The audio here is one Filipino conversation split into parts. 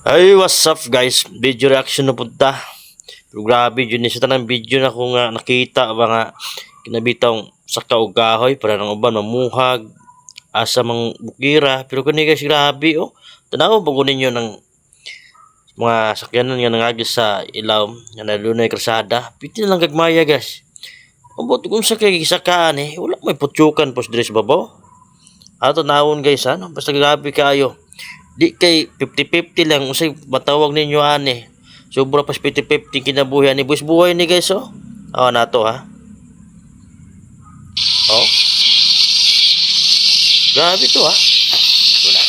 Ay, what's up guys? Video reaction na punta. Pero grabe, yun isa tanang video na ko nga nakita mga kinabitang sa kaugahoy para ng uban mamuhag asa mang bukira. Pero kani guys, grabe oh. Tanaw bago ninyo ng mga sakyanan nga nangagis sa ilaw nga nalunay krasada. Piti na lang gagmaya guys. Ambot kung sa kay sakaan wala may putsukan pos dress babaw. Ato naon guys basta grabe kayo. Di kay 50-50 lang usay matawag ninyo sobra pas 50-50 kinabuhi ani boys buhay ni guys oh. Nato ha. Oh. Grabe to ha. Ito na.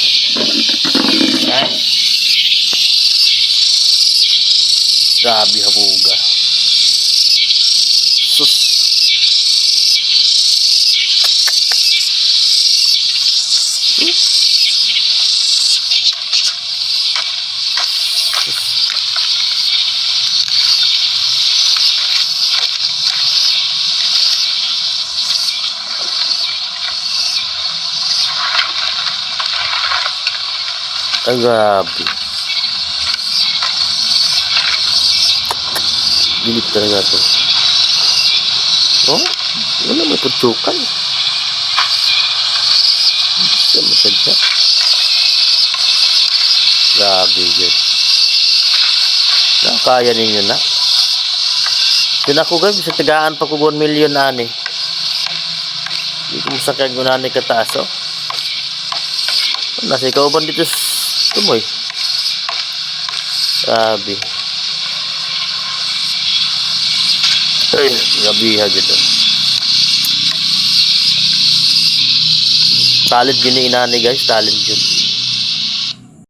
Ay. Grabe habuga. Sus. Ay, grabe. Bilip talaga to. Oh, wala may putsukan. Isa masadya. Grabe guys. Kaya ninyo na. Yun ako guys, sa tagaan pa ko 1 million ani. Hindi ko masakyan ko na kataas oh. Nasa ikaw ba dito tumoy? Grabe. Ay, gabiha gitu. Talent yun ni inani guys, talent yun.